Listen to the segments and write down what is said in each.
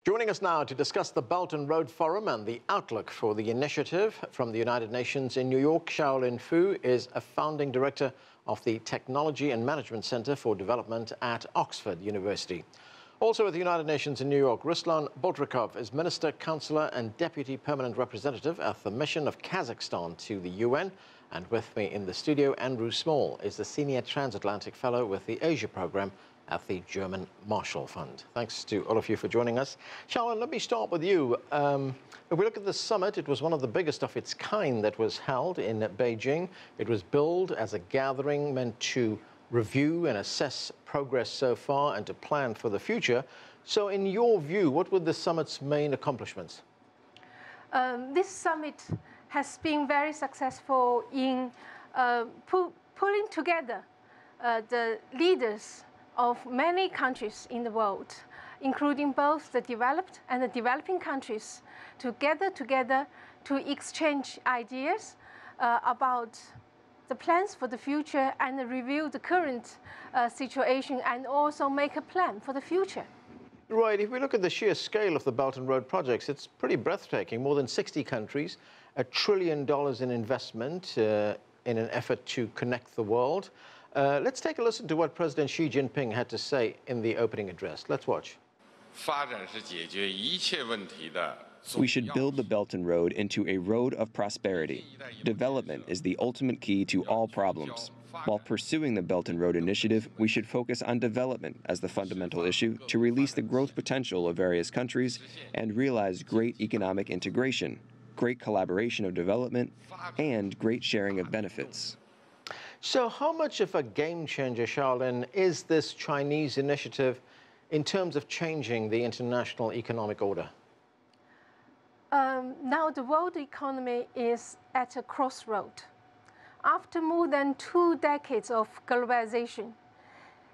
Joining us now to discuss the Belt and Road Forum and the outlook for the initiative from the United Nations in New York, Xiaolan Fu is a founding director of the Technology and Management Center for Development at Oxford University. Also at the United Nations in New York, Ruslan Bultrikov is minister-counsellor and deputy permanent representative at the Mission of Kazakhstan to the UN. And with me in the studio, Andrew Small is the senior transatlantic fellow with the Asia program at the German Marshall Fund. Thanks to all of you for joining us. Xiaolan, let me start with you. If we look at the summit, it was one of the biggest of its kind that was held in Beijing. It was billed as a gathering meant to review and assess progress so far and to plan for the future. So in your view, what were the summit's main accomplishments? This summit has been very successful in pulling together the leaders of many countries in the world, including both the developed and the developing countries, to gather together to exchange ideas about the plans for the future and review the current situation and also make a plan for the future. Right, if we look at the sheer scale of the Belt and Road projects, it's pretty breathtaking. More than 60 countries, $1 trillion in investment in an effort to connect the world. Let's take a listen to what President Xi Jinping had to say in the opening address. Let's watch. We should build the Belt and Road into a road of prosperity. Development is the ultimate key to all problems. While pursuing the Belt and Road Initiative, we should focus on development as the fundamental issue to release the growth potential of various countries and realize great economic integration, great collaboration of development, and great sharing of benefits. So how much of a game changer, Xiaolan, is this Chinese initiative in terms of changing the international economic order? Now the world economy is at a crossroad. After more than 2 decades of globalization,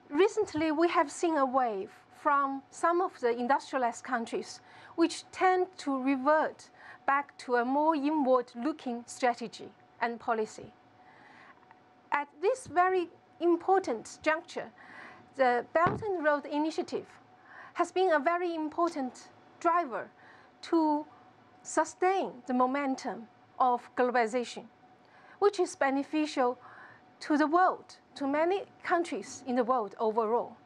recently we have seen a wave from some of the industrialized countries which tend to revert back to a more inward-looking strategy and policy. At this very important juncture, the Belt and Road Initiative has been a very important driver to sustain the momentum of globalization, which is beneficial to the world, to many countries in the world overall.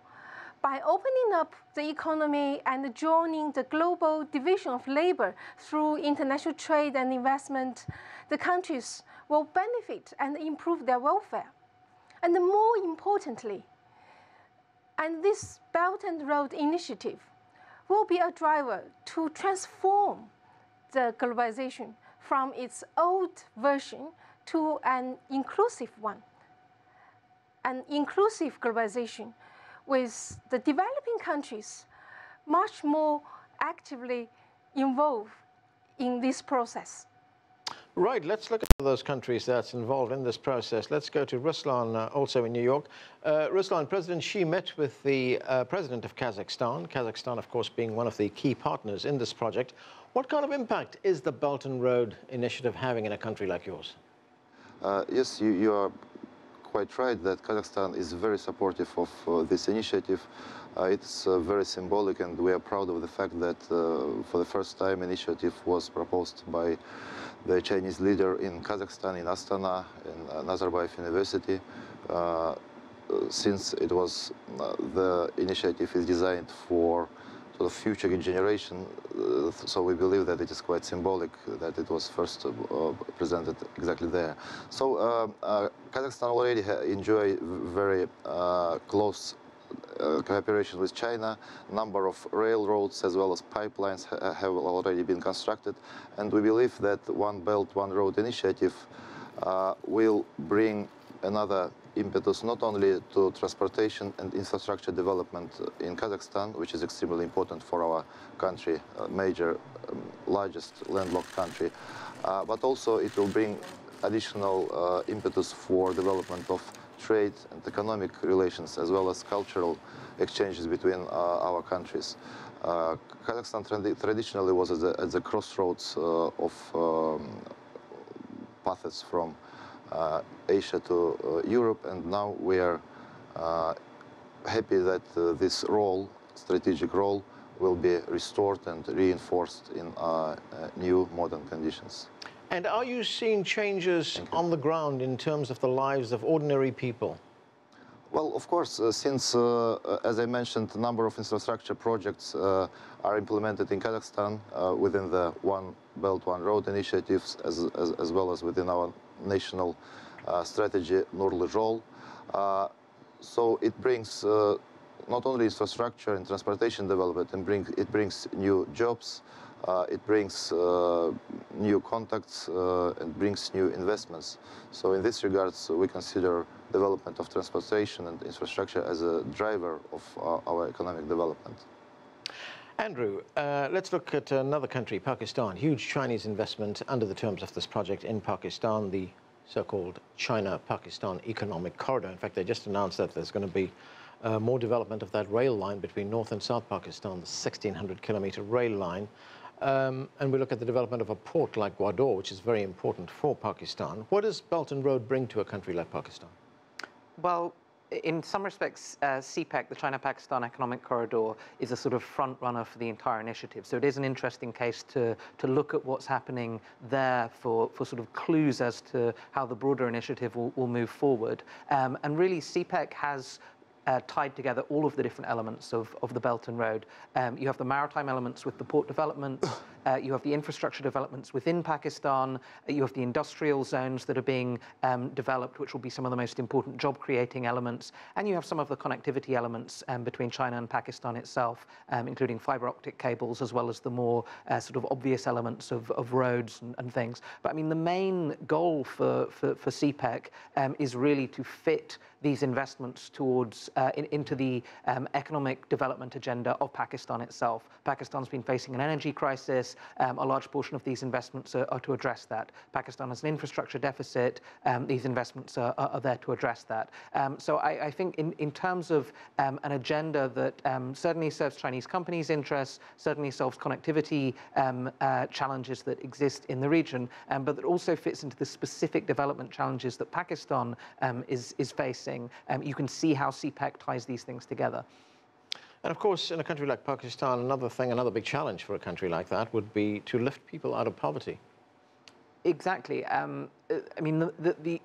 By opening up the economy and joining the global division of labor through international trade and investment, the countries will benefit and improve their welfare. And more importantly, and this Belt and Road Initiative will be a driver to transform the globalization from its old version to an inclusive one. An inclusive globalization with the developing countries much more actively involved in this process. Right, let's look at those countries that's involved in this process. Let's go to Ruslan, also in New York. Ruslan, President Xi met with the president of Kazakhstan. Kazakhstan, of course, being one of the key partners in this project. What kind of impact is the Belt and Road Initiative having in a country like yours? Yes, you are quite right that Kazakhstan is very supportive of this initiative. It's very symbolic, and we are proud of the fact that for the first time initiative was proposed by the Chinese leader in Kazakhstan, in Astana, in Nazarbayev University. Since it was the initiative is designed for sort of future generation, so we believe that it is quite symbolic that it was first presented exactly there. So Kazakhstan already enjoy very close cooperation with China. Number of railroads as well as pipelines have already been constructed, and we believe that One Belt, One Road initiative will bring another impetus not only to transportation and infrastructure development in Kazakhstan, which is extremely important for our country, major, largest landlocked country, but also it will bring additional impetus for development of trade and economic relations, as well as cultural exchanges between our countries. Kazakhstan traditionally was at the crossroads of paths from Asia to Europe, and now we are happy that this role, strategic role, will be restored and reinforced in new modern conditions. And are you seeing changes on the ground in terms of the lives of ordinary people? Well, of course, since, as I mentioned, a number of infrastructure projects are implemented in Kazakhstan within the One Belt, One Road initiatives, as well as within our national strategy, Nurly Zhol. So it brings not only infrastructure and transportation development, it brings new jobs, it brings new contacts, and brings new investments. So in this regard, we consider development of transportation and infrastructure as a driver of our economic development. Andrew, let's look at another country, Pakistan. Huge Chinese investment under the terms of this project in Pakistan, the so-called China-Pakistan economic corridor. In fact, they just announced that there's going to be more development of that rail line between North and South Pakistan, the 1,600-kilometer rail line. And we look at the development of a port like Gwadar, which is very important for Pakistan. What does Belt and Road bring to a country like Pakistan? Well, in some respects, CPEC, the China-Pakistan Economic Corridor, is a sort of front runner for the entire initiative. So it is an interesting case to look at what's happening there for sort of clues as to how the broader initiative will move forward. And really, CPEC has tied together all of the different elements of the Belt and Road. You have the maritime elements with the port developments, you have the infrastructure developments within Pakistan, you have the industrial zones that are being developed, which will be some of the most important job-creating elements, and you have some of the connectivity elements between China and Pakistan itself, including fiber optic cables, as well as the more sort of obvious elements of roads and things. But I mean, the main goal for CPEC is really to fit these investments towards into the economic development agenda of Pakistan itself. Pakistan's been facing an energy crisis. A large portion of these investments are to address that. Pakistan has an infrastructure deficit. These investments are there to address that. So I think in terms of an agenda that certainly serves Chinese companies' interests, certainly solves connectivity challenges that exist in the region, but that also fits into the specific development challenges that Pakistan is facing, you can see how CPEC ties these things together. And of course, in a country like Pakistan, another big challenge for a country like that would be to lift people out of poverty. Exactly. I mean,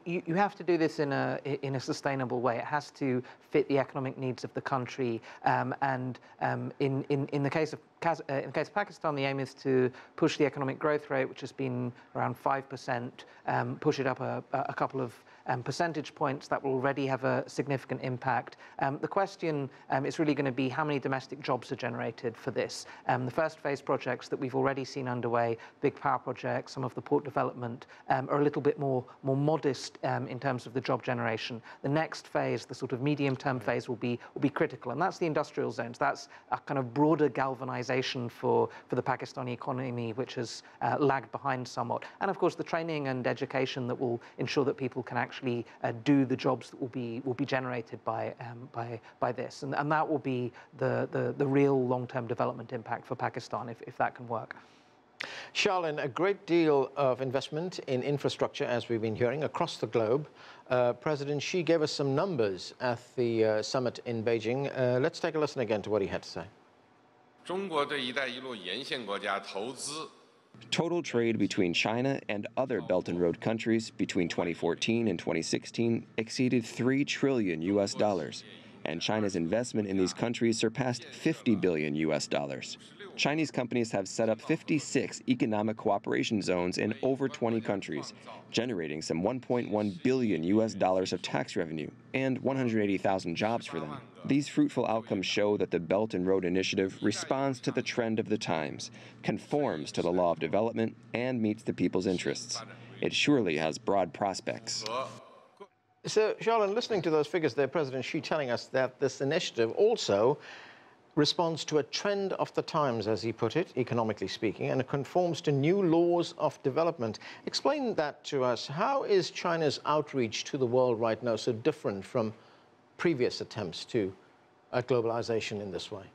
you have to do this in a sustainable way. It has to fit the economic needs of the country. And in the case of Pakistan, the aim is to push the economic growth rate, which has been around 5%, push it up a couple of percentage points. That will already have a significant impact. The question is really going to be how many domestic jobs are generated for this. The first phase projects that we've already seen underway, big power projects, some of the port development, are a little bit more modest in terms of the job generation. The next phase, the sort of medium-term phase, will be critical, and that's the industrial zones. That's a kind of broader galvanization for the Pakistani economy, which has lagged behind somewhat. And of course, the training and education that will ensure that people can actually do the jobs that will be generated by this, and that will be the real long-term development impact for Pakistan if that can work. Xiaolan, a great deal of investment in infrastructure, as we've been hearing, across the globe. President Xi gave us some numbers at the summit in Beijing. Let's take a listen again to what he had to say. Total trade between China and other Belt and Road countries between 2014 and 2016 exceeded $3 trillion, and China's investment in these countries surpassed $50 billion. Chinese companies have set up 56 economic cooperation zones in over 20 countries, generating some $1.1 billion of tax revenue and 180,000 jobs for them. These fruitful outcomes show that the Belt and Road Initiative responds to the trend of the times, conforms to the law of development, and meets the people's interests. It surely has broad prospects. So, Xiaolan, listening to those figures there, President Xi telling us that this initiative also responds to a trend of the times, as he put it, economically speaking, and it conforms to new laws of development. Explain that to us. How is China's outreach to the world right now so different from previous attempts to globalization in this way?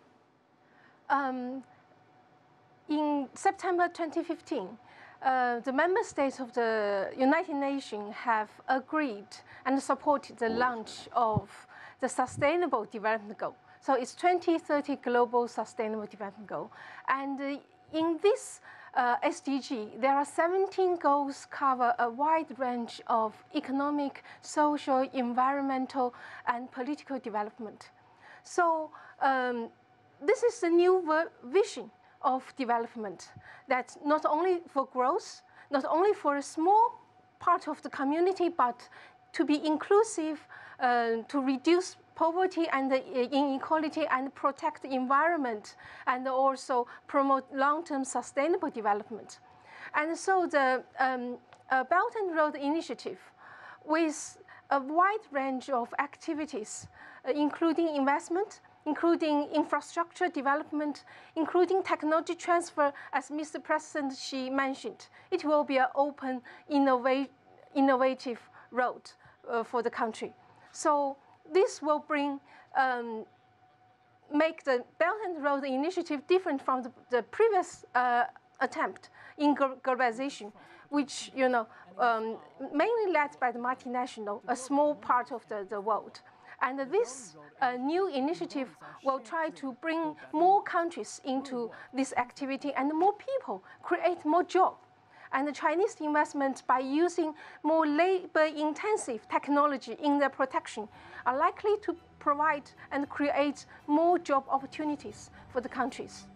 In September 2015, the member states of the United Nations have agreed and supported the launch of the Sustainable Development Goal. So it's 2030 Global Sustainable Development Goal. And in this SDG, there are 17 goals cover a wide range of economic, social, environmental, and political development. So this is the new vision of development, that not only for growth, not only for a small part of the community, but to be inclusive, to reduce poverty and inequality and protect the environment, and also promote long-term sustainable development. And so the Belt and Road Initiative, with a wide range of activities, including investment, including infrastructure development, including technology transfer, as Mr. President Xi mentioned, it will be an open, innovative road for the country. So this will make the Belt and Road Initiative different from the previous attempt in globalization, which mainly led by the multinational, a small part of the world. And this new initiative will try to bring more countries into this activity and more people, create more jobs. And the Chinese investment, by using more labor-intensive technology in their protection, are likely to provide and create more job opportunities for the countries.